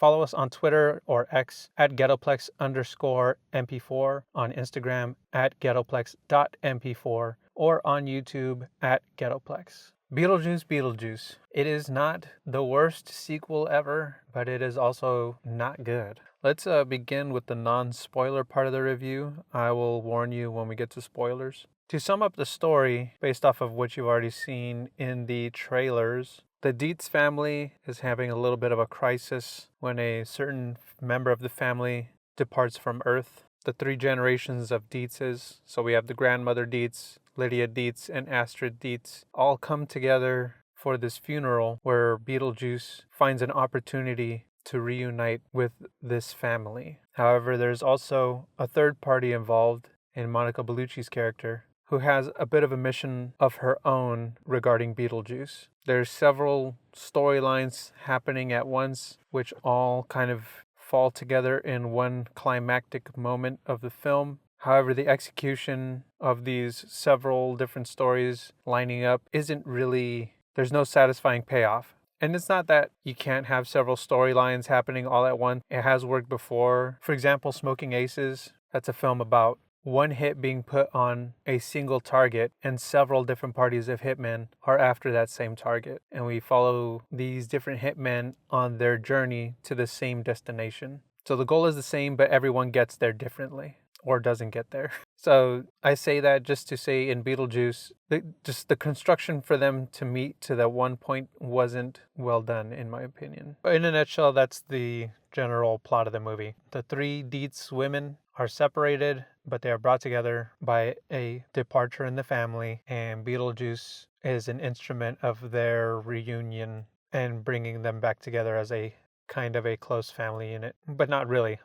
Follow us on Twitter or X at Ghettoplex_MP4, on Instagram at Ghettoplex.mp4, or on YouTube at Ghettoplex. Beetlejuice. It is not the worst sequel ever, but it is also not good. Let's begin with the non-spoiler part of the review. I will warn you when we get to spoilers. To sum up the story, based off of what you've already seen in the trailers, the Deetz family is having a little bit of a crisis when a certain member of the family departs from Earth. The 3 generations of Deetzes, so we have the grandmother Deetz, Lydia Deetz, and Astrid Deetz, all come together for this funeral where Beetlejuice finds an opportunity to reunite with this family. However, there's also a third party involved in Monica Bellucci's character, who has a bit of a mission of her own regarding Beetlejuice. There's several storylines happening at once, which all kind of fall together in one climactic moment of the film. However, the execution of these several different stories lining up there's no satisfying payoff. And it's not that you can't have several storylines happening all at once. It has worked before. For example, Smoking Aces, that's a film about one hit being put on a single target, and several different parties of hitmen are after that same target. And we follow these different hitmen on their journey to the same destination. So the goal is the same, but everyone gets there differently, or doesn't get there. So I say that just to say in Beetlejuice, the construction for them to meet to that one point wasn't well done, in my opinion. But in a nutshell, that's the general plot of the movie. The 3 Deetz women are separated, but they are brought together by a departure in the family, and Beetlejuice is an instrument of their reunion and bringing them back together as a kind of a close family unit, but not really.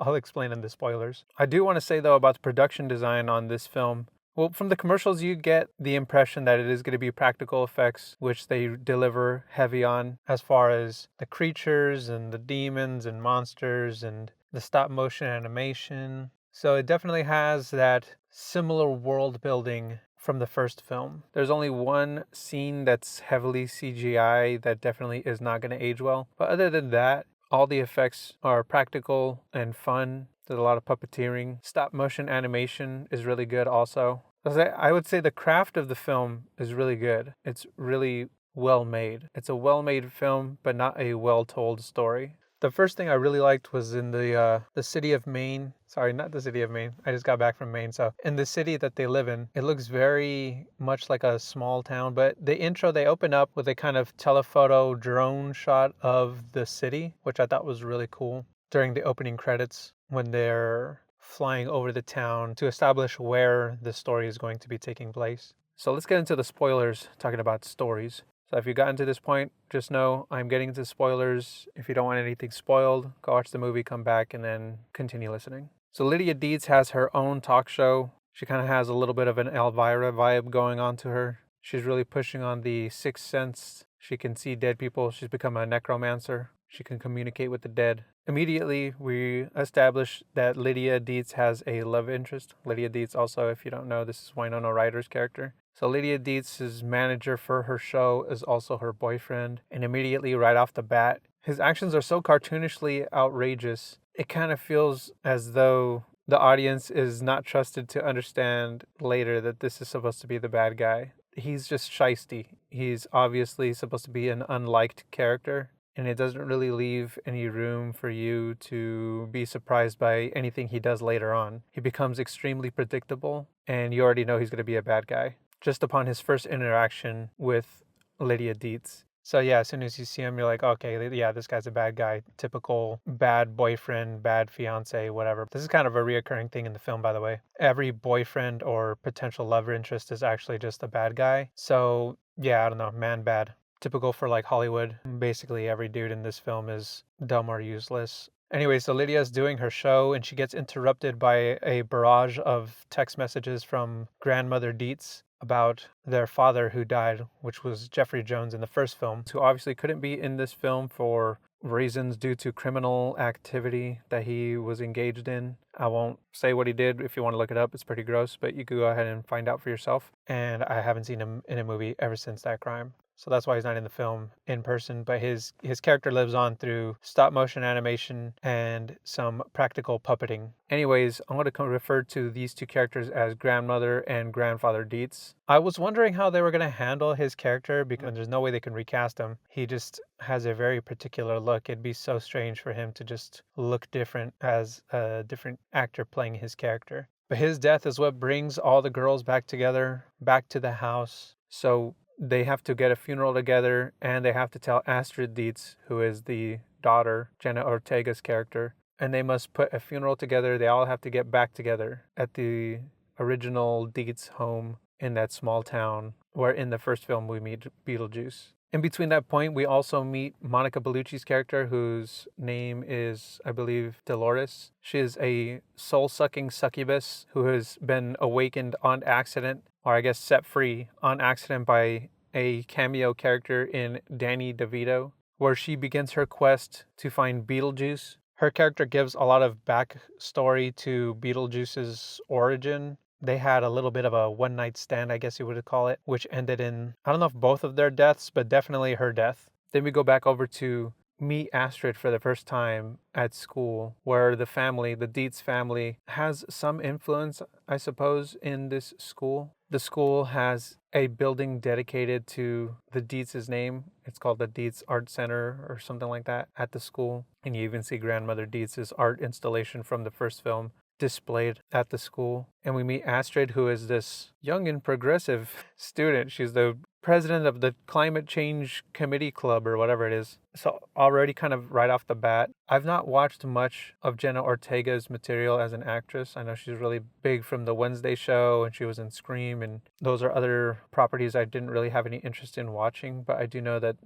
I'll explain in the spoilers. I do want to say, though, about the production design on this film. Well, from the commercials, you get the impression that it is going to be practical effects, which they deliver heavy on, as far as the creatures and the demons and monsters and the stop motion animation. So it definitely has that similar world building from the first film. There's only one scene that's heavily CGI that definitely is not going to age well. But other than that, all the effects are practical and fun. There's a lot of puppeteering. Stop motion animation is really good also. I would say the craft of the film is really good. It's really well made. It's a well made film, but not a well told story. The first thing I really liked was in the city of Maine. Sorry, not the city of Maine. I just got back from Maine. So in the city that they live in, it looks very much like a small town. But the intro, they open up with a kind of telephoto drone shot of the city, which I thought was really cool during the opening credits when they're flying over the town to establish where the story is going to be taking place. So let's get into the spoilers, talking about stories. So if you've gotten to this point, just know I'm getting into spoilers. If you don't want anything spoiled, go watch the movie, come back, and then continue listening. So Lydia Deetz has her own talk show. She kind of has a little bit of an Elvira vibe going on to her. She's really pushing on the sixth sense. She can see dead people. She's become a necromancer. She can communicate with the dead. Immediately, we establish that Lydia Deetz has a love interest. Lydia Deetz also, if you don't know, this is Winona Ryder's character. So Lydia Deetz's manager for her show is also her boyfriend. And immediately, right off the bat, his actions are so cartoonishly outrageous. It kind of feels as though the audience is not trusted to understand later that this is supposed to be the bad guy. He's just shisty. He's obviously supposed to be an unliked character. And it doesn't really leave any room for you to be surprised by anything he does later on. He becomes extremely predictable, and you already know he's going to be a bad guy just upon his first interaction with Lydia Deetz. So yeah, as soon as you see him, you're like, okay, yeah, this guy's a bad guy. Typical bad boyfriend, bad fiance, whatever. This is kind of a reoccurring thing in the film, by the way. Every boyfriend or potential love interest is actually just a bad guy. So yeah, I don't know, man bad. Typical for like Hollywood. Basically every dude in this film is dumb or useless. Anyway, so Lydia's doing her show and she gets interrupted by a barrage of text messages from grandmother Deetz about their father who died, which was Jeffrey Jones in the first film, who obviously couldn't be in this film for reasons due to criminal activity that he was engaged in. I won't say what he did. If you want to look it up, it's pretty gross, but you could go ahead and find out for yourself. And I haven't seen him in a movie ever since that crime. So that's why he's not in the film in person, but his character lives on through stop motion animation and some practical puppeting. Anyways, I'm going to refer to these two characters as grandmother and grandfather Deetz. I was wondering how they were going to handle his character because there's no way they can recast him. He just has a very particular look. It'd be so strange for him to just look different as a different actor playing his character. But his death is what brings all the girls back together, back to the house. So they have to get a funeral together, and they have to tell Astrid Deetz, who is the daughter, Jenna Ortega's character, and they must put a funeral together. They all have to get back together at the original Deetz home in that small town where in the first film we meet Beetlejuice. In between that point, we also meet Monica Bellucci's character, whose name is, I believe, Dolores. She is a soul-sucking succubus who has been awakened on accident, or I guess set free on accident by a cameo character in Danny DeVito, where she begins her quest to find Beetlejuice. Her character gives a lot of backstory to Beetlejuice's origin. They had a little bit of a one-night stand, I guess you would call it, which ended in, I don't know if both of their deaths, but definitely her death. Then we go back over to meet Astrid for the first time at school, where the family, the Deetz family, has some influence, I suppose, in this school. The school has a building dedicated to the Deetz's name. It's called the Deetz Art Center or something like that at the school. And you even see Grandmother Deetz's art installation from the first film displayed at the school. And we meet Astrid, who is this young and progressive student. She's the president of the Climate Change Committee Club or whatever it is. So already kind of right off the bat, I've not watched much of Jenna Ortega's material as an actress. I know she's really big from the Wednesday show and she was in Scream, and those are other properties I didn't really have any interest in watching, but I do know that,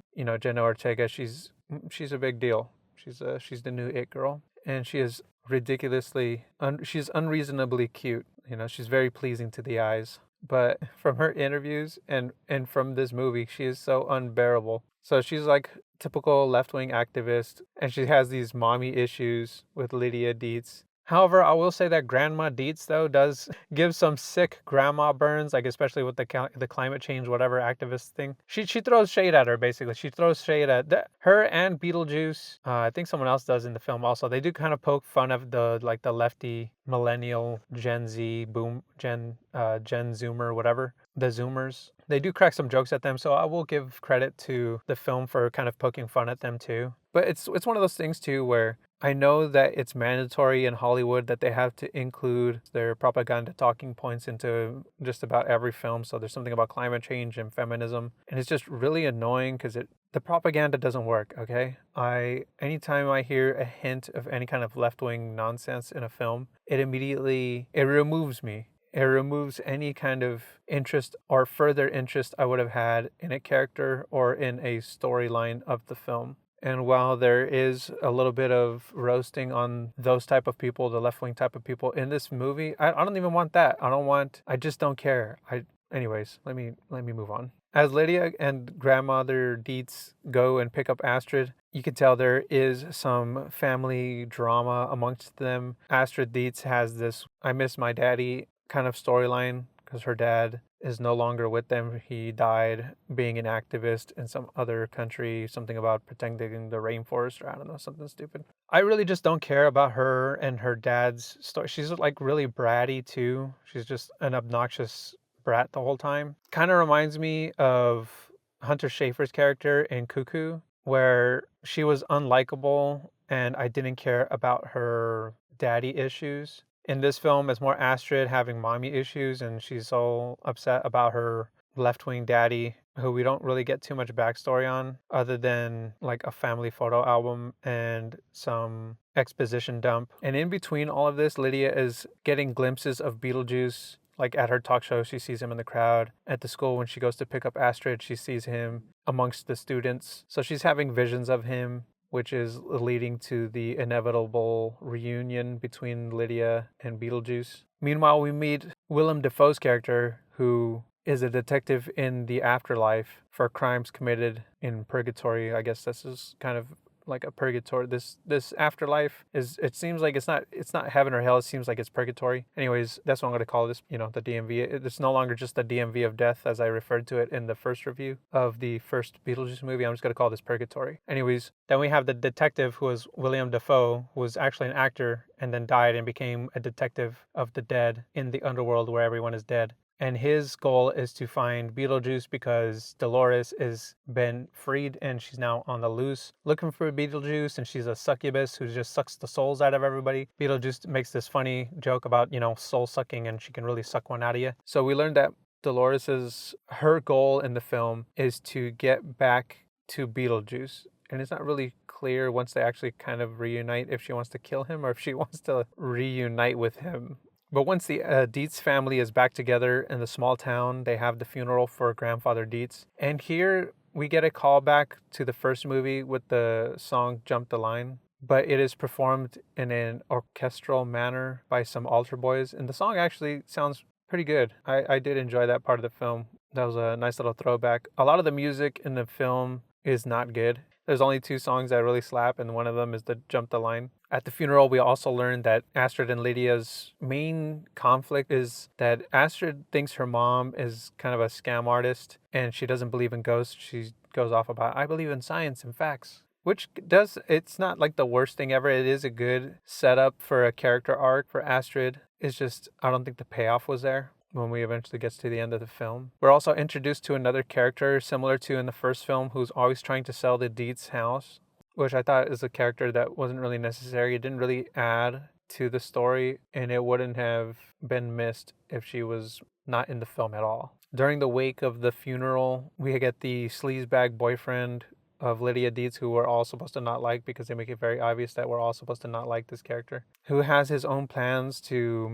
Jenna Ortega, she's a big deal. She's the new it girl, and she is ridiculously she's unreasonably cute. She's very pleasing to the eyes. But from her interviews and from this movie, she is so unbearable. So she's like typical left-wing activist, and she has these mommy issues with Lydia Deetz. However, I will say that Grandma Deetz, though, does give some sick grandma burns, like especially with the climate change, whatever activist thing. She throws shade at her, basically. She throws shade at her and Beetlejuice. I think someone else does in the film also. They do kind of poke fun of the lefty millennial Gen Z Gen Zoomer, whatever. The Zoomers. They do crack some jokes at them, so I will give credit to the film for kind of poking fun at them too. But it's one of those things too where I know that it's mandatory in Hollywood that they have to include their propaganda talking points into just about every film. So there's something about climate change and feminism, and it's just really annoying because the propaganda doesn't work. Okay, anytime I hear a hint of any kind of left-wing nonsense in a film, it removes me. It removes any kind of interest or further interest I would have had in a character or in a storyline of the film. And while there is a little bit of roasting on those type of people, the left-wing type of people in this movie, I don't even want that. I just don't care. Anyways, let me move on. As Lydia and Grandmother Deetz go and pick up Astrid, you can tell there is some family drama amongst them. Astrid Deetz has this "I miss my daddy" kind of storyline because her dad is no longer with them. He died being an activist in some other country, something about protecting the rainforest, or I don't know, something stupid. I really just don't care about her and her dad's story. She's like really bratty too. She's just an obnoxious brat the whole time. Kind of reminds me of Hunter Schafer's character in Cuckoo, where she was unlikable and I didn't care about her daddy issues. In this film, it's more Astrid having mommy issues, and she's so upset about her left-wing daddy, who we don't really get too much backstory on, other than like a family photo album and some exposition dump. And in between all of this, Lydia is getting glimpses of Beetlejuice. Like at her talk show, she sees him in the crowd. At the school, when she goes to pick up Astrid, she sees him amongst the students. So she's having visions of him, which is leading to the inevitable reunion between Lydia and Beetlejuice. Meanwhile, we meet Willem Dafoe's character, who is a detective in the afterlife for crimes committed in purgatory. I guess this is kind of like a purgatory. This afterlife is, it seems like it's not heaven or hell. It seems like it's purgatory. Anyways, that's what I'm going to call this, the DMV. It's no longer just the DMV of death as I referred to it in the first review of the first Beetlejuice movie. I'm just going to call this purgatory. Anyways, then we have the detective, who was William Dafoe, who was actually an actor and then died and became a detective of the dead in the underworld where everyone is dead. And his goal is to find Beetlejuice because Dolores has been freed and she's now on the loose looking for Beetlejuice, and she's a succubus who just sucks the souls out of everybody. Beetlejuice makes this funny joke about, soul sucking, and she can really suck one out of you. So we learned that her goal in the film is to get back to Beetlejuice. And it's not really clear once they actually kind of reunite if she wants to kill him or if she wants to reunite with him. But once the Deetz family is back together in the small town, they have the funeral for grandfather Deetz. And here we get a callback to the first movie with the song Jump the Line. But it is performed in an orchestral manner by some altar boys. And the song actually sounds pretty good. I did enjoy that part of the film. That was a nice little throwback. A lot of the music in the film is not good. There's only 2 songs that really slap, and one of them is the Jump the Line. At the funeral, we also learned that Astrid and Lydia's main conflict is that Astrid thinks her mom is kind of a scam artist, and she doesn't believe in ghosts. She goes off about, I believe in science and facts. Which it's not like the worst thing ever. It is a good setup for a character arc for Astrid. It's just, I don't think the payoff was there when we eventually gets to the end of the film. We're also introduced to another character similar to in the first film who's always trying to sell the Deetz house, which I thought is a character that wasn't really necessary. It didn't really add to the story, and it wouldn't have been missed if she was not in the film at all. During the wake of the funeral, we get the sleazebag boyfriend of Lydia Deetz, who we're all supposed to not like because they make it very obvious that we're all supposed to not like this character, who has his own plans to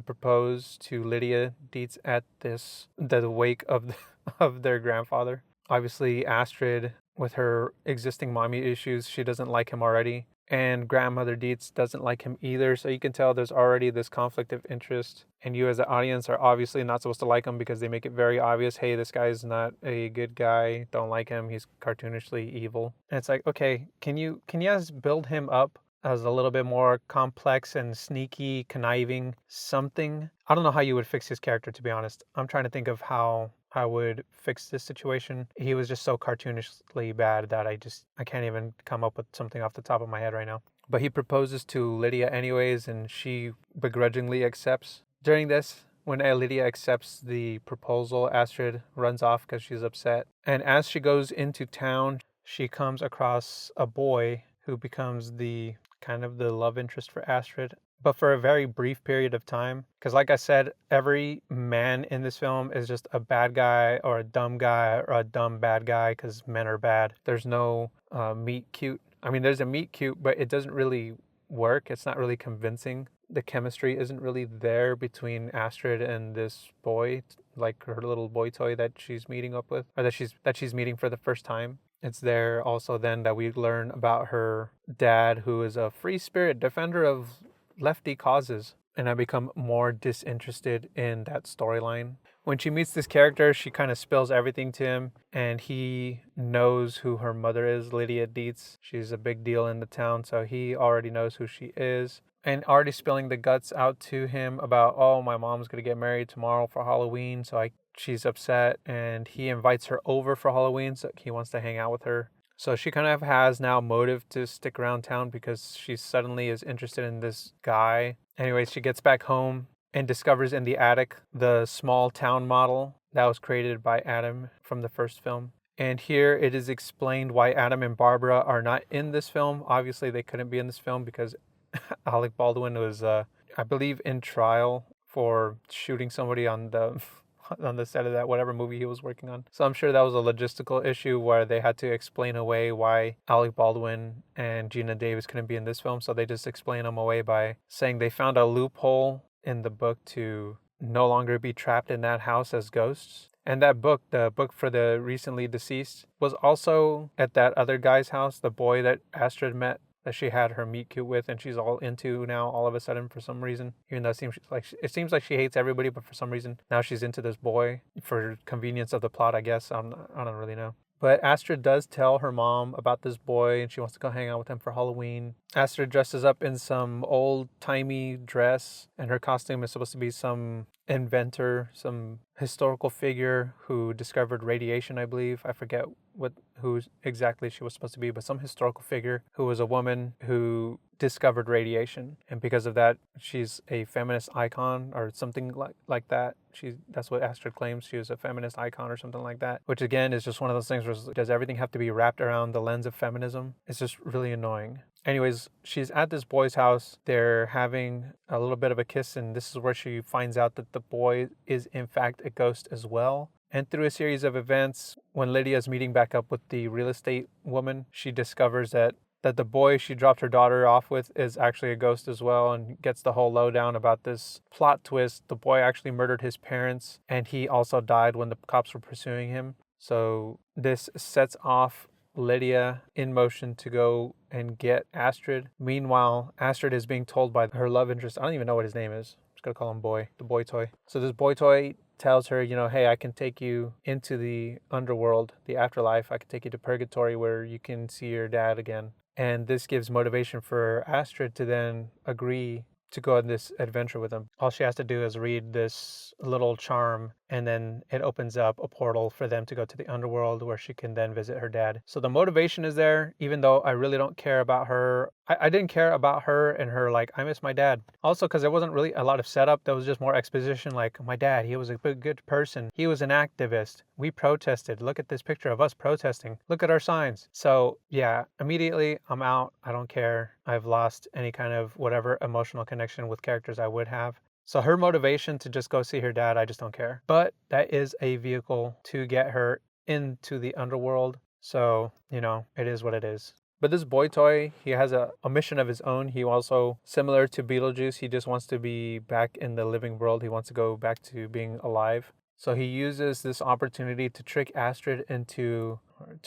propose to Lydia Deetz at the wake of their grandfather. Obviously, Astrid, with her existing mommy issues, she doesn't like him already. And grandmother Deetz doesn't like him either. So you can tell there's already this conflict of interest. And you as the audience are obviously not supposed to like him because they make it very obvious, hey, this guy's not a good guy. Don't like him. He's cartoonishly evil. And it's like, okay, can you just build him up as a little bit more complex and sneaky, conniving something? I don't know how you would fix his character, to be honest. I'm trying to think of how I would fix this situation. He was just so cartoonishly bad that I can't even come up with something off the top of my head right now. But he proposes to Lydia anyways, and she begrudgingly accepts. During this, when Lydia accepts the proposal, Astrid runs off because she's upset. And as she goes into town, she comes across a boy who becomes the kind of the love interest for Astrid, but for a very brief period of time. Because like I said, every man in this film is just a bad guy or a dumb bad guy because men are bad. There's no meet cute. I mean, there's a meet cute, but it doesn't really work. It's not really convincing. The chemistry isn't really there between Astrid and this boy, like her little boy toy that she's meeting up with, or that she's meeting for the first time. It's there also then that we learn about her dad, who is a free spirit defender of lefty causes, and I become more disinterested in that storyline. When she meets this character, she kind of spills everything to him, and he knows who her mother is, Lydia Deetz. She's a big deal in the town, so he already knows who she is. And already spilling the guts out to him about, oh, my mom's going to get married tomorrow for Halloween, so she's upset, and he invites her over for Halloween, so he wants to hang out with her. So she kind of has now motive to stick around town because she suddenly is interested in this guy. Anyways, she gets back home and discovers in the attic the small town model that was created by Adam from the first film. And here it is explained why Adam and Barbara are not in this film. Obviously, they couldn't be in this film because Alec Baldwin was, I believe, in trial for shooting somebody on the set of that whatever movie he was working on. So I'm sure that was a logistical issue where they had to explain away why Alec Baldwin and Gina Davis couldn't be in this film. So they just explain them away by saying they found a loophole in the book to no longer be trapped in that house as ghosts. And that book, the book for the recently deceased, was also at that other guy's house, the boy that Astrid met, that she had her meet cute with, and she's all into now all of a sudden for some reason. Even though it seems like she hates everybody, but for some reason now she's into this boy for convenience of the plot, I guess. I don't really know. But Astrid does tell her mom about this boy and she wants to go hang out with him for Halloween. Astrid dresses up in some old-timey dress, and her costume is supposed to be some inventor, some historical figure who discovered radiation, I believe. I forget who exactly she was supposed to be, but some historical figure who was a woman who discovered radiation. And because of that, she's a feminist icon or something like that. That's what Astrid claims. She was a feminist icon or something like that, which again is just one of those things where does everything have to be wrapped around the lens of feminism? It's just really annoying. Anyways, she's at this boy's house. They're having a little bit of a kiss, and this is where she finds out that the boy is in fact a ghost as well. And through a series of events, when Lydia's meeting back up with the real estate woman, she discovers that the boy she dropped her daughter off with is actually a ghost as well, and gets the whole lowdown about this plot twist. The boy actually murdered his parents, and he also died when the cops were pursuing him. So this sets off Lydia in motion to go and get Astrid. Meanwhile, Astrid is being told by her love interest, I don't even know what his name is. I'm just going to call him Boy, the boy toy. So this boy toy tells her, hey, I can take you into the underworld, the afterlife. I can take you to purgatory where you can see your dad again. And this gives motivation for Astrid to then agree to go on this adventure with him. All she has to do is read this little charm, and then it opens up a portal for them to go to the underworld where she can then visit her dad. So the motivation is there, even though I really don't care about her. I didn't care about her and her, I miss my dad. Also, because there wasn't really a lot of setup. There was just more exposition, my dad, he was a good person. He was an activist. We protested. Look at this picture of us protesting. Look at our signs. So yeah, immediately I'm out. I don't care. I've lost any kind of whatever emotional connection with characters I would have. So her motivation to just go see her dad, I just don't care. But that is a vehicle to get her into the underworld. So, it is what it is. But this boy toy, he has a mission of his own. He also, similar to Beetlejuice, he just wants to be back in the living world. He wants to go back to being alive. So he uses this opportunity to trick Astrid into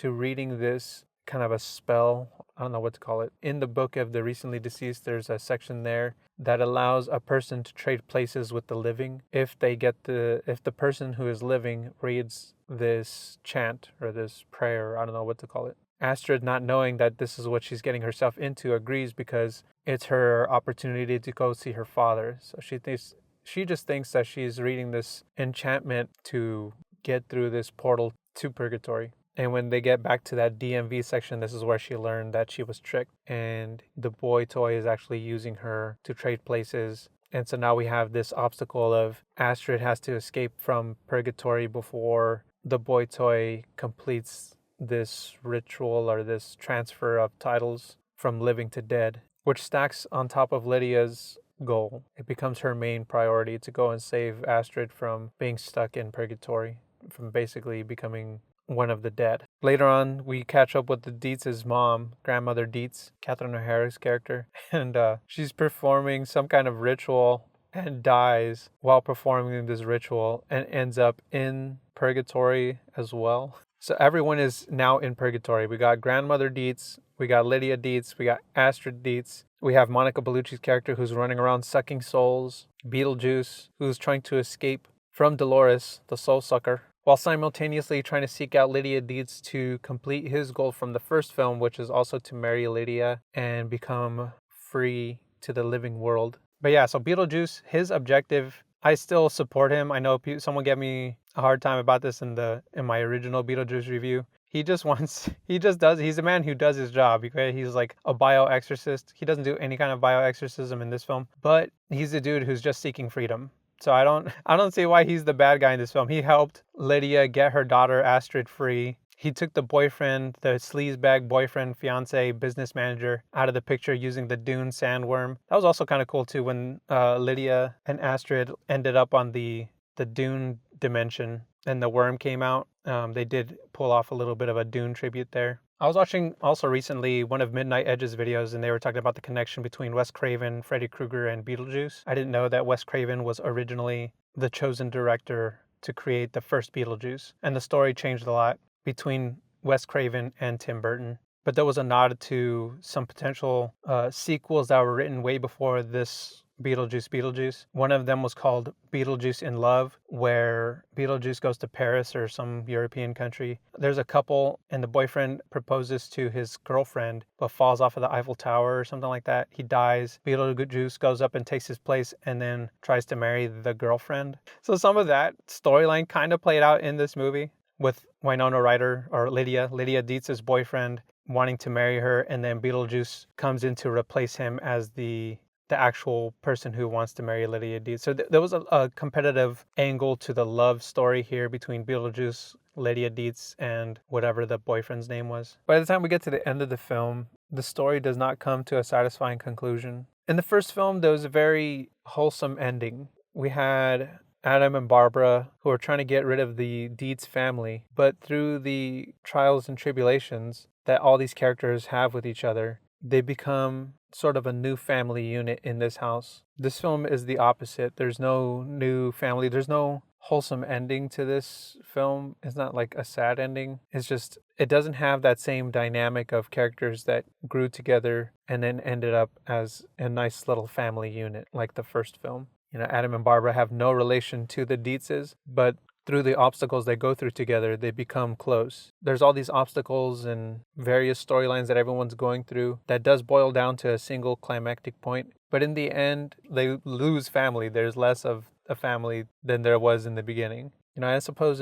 reading this kind of a spell. I don't know what to call it. In the book of the recently deceased, there's a section there that allows a person to trade places with the living if the person who is living reads this chant or this prayer. I don't know what to call it. Astrid, not knowing that this is what she's getting herself into, agrees because it's her opportunity to go see her father. So she just thinks that she's reading this enchantment to get through this portal to purgatory. And when they get back to that DMV section, this is where she learned that she was tricked, and the boy toy is actually using her to trade places. And so now we have this obstacle of Astrid has to escape from purgatory before the boy toy completes this ritual or this transfer of titles from living to dead, which stacks on top of Lydia's goal. It becomes her main priority to go and save Astrid from being stuck in purgatory, from basically becoming one of the dead. Later on, we catch up with the Deetz's mom, grandmother Deetz, Catherine O'Hara's character, and she's performing some kind of ritual and dies while performing this ritual and ends up in purgatory as well. So everyone is now in purgatory. We got grandmother Deetz, we got Lydia Deetz, we got Astrid Deetz, we have Monica Bellucci's character who's running around sucking souls, Beetlejuice, who's trying to escape from Dolores, the soul sucker, while simultaneously trying to seek out Lydia Deetz to complete his goal from the first film, which is also to marry Lydia and become free to the living world. But yeah, so Beetlejuice, his objective, I still support him. I know someone gave me a hard time about this in my original Beetlejuice review. He's a man who does his job. Okay? He's like a bioexorcist. He doesn't do any kind of bioexorcism in this film, but he's a dude who's just seeking freedom. So I don't see why he's the bad guy in this film. He helped Lydia get her daughter Astrid free. He took the boyfriend, the sleazebag boyfriend, fiance, business manager out of the picture using the Dune sandworm. That was also kind of cool too when Lydia and Astrid ended up on the Dune dimension and the worm came out. They did pull off a little bit of a Dune tribute there. I was watching also recently one of Midnight Edge's videos, and they were talking about the connection between Wes Craven, Freddy Krueger, and Beetlejuice. I didn't know that Wes Craven was originally the chosen director to create the first Beetlejuice, and the story changed a lot between Wes Craven and Tim Burton. But there was a nod to some potential sequels that were written way before this Beetlejuice. One of them was called Beetlejuice in Love, where Beetlejuice goes to Paris or some European country. There's a couple, and the boyfriend proposes to his girlfriend, but falls off of the Eiffel Tower or something like that. He dies. Beetlejuice goes up and takes his place and then tries to marry the girlfriend. So some of that storyline kind of played out in this movie with Winona Ryder, or Lydia Deetz's boyfriend, wanting to marry her, and then Beetlejuice comes in to replace him as the actual person who wants to marry Lydia Deetz. So there was a competitive angle to the love story here between Beetlejuice, Lydia Deetz, and whatever the boyfriend's name was. By the time we get to the end of the film, the story does not come to a satisfying conclusion. In the first film, there was a very wholesome ending. We had Adam and Barbara, who are trying to get rid of the Deetz family, but through the trials and tribulations that all these characters have with each other, they become sort of a new family unit in this house. This film is the opposite. There's no new family. There's no wholesome ending to this film. It's not like a sad ending. It's just, it doesn't have that same dynamic of characters that grew together and then ended up as a nice little family unit like the first film. You know, Adam and Barbara have no relation to the Deetzes, but through the obstacles they go through together, they become close. There's all these obstacles and various storylines that everyone's going through that does boil down to a single climactic point. But in the end, they lose family. There's less of a family than there was in the beginning. You know, I suppose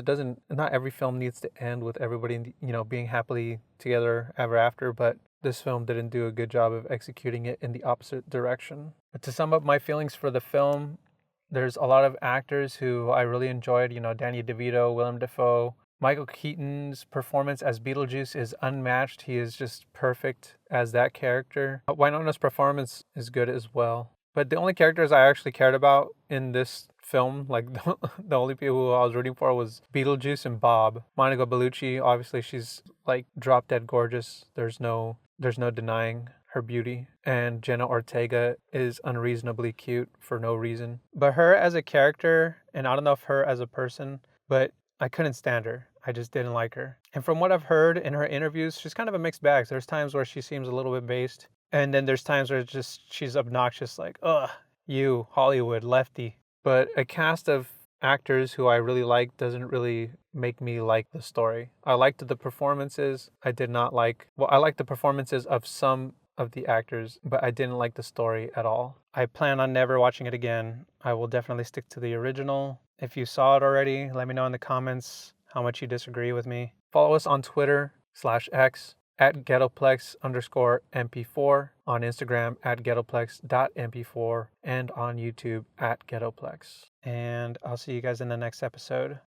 not every film needs to end with everybody, being happily together ever after, but this film didn't do a good job of executing it in the opposite direction. But to sum up my feelings for the film, there's a lot of actors who I really enjoyed, Danny DeVito, Willem Dafoe. Michael Keaton's performance as Beetlejuice is unmatched. He is just perfect as that character. Winona's performance is good as well. But the only characters I actually cared about in this film, like the only people who I was rooting for was Beetlejuice and Bob. Monica Bellucci, obviously she's like drop dead gorgeous. There's no denying her beauty. And Jenna Ortega is unreasonably cute for no reason. But her as a character, and I don't know if her as a person, but I couldn't stand her. I just didn't like her. And from what I've heard in her interviews, she's kind of a mixed bag. There's times where she seems a little bit based. And then there's times where she's obnoxious, like, ugh, you, Hollywood, lefty. But a cast of actors who I really like doesn't really make me like the story. I liked the performances. I liked the performances of some of the actors, but I didn't like the story at all. I plan on never watching it again. I will definitely stick to the original. If you saw it already, let me know in the comments how much you disagree with me. Follow us on Twitter/X at Ghettoplex_MP4, on Instagram at Ghettoplex.mp4, and on YouTube at Ghettoplex. And I'll see you guys in the next episode.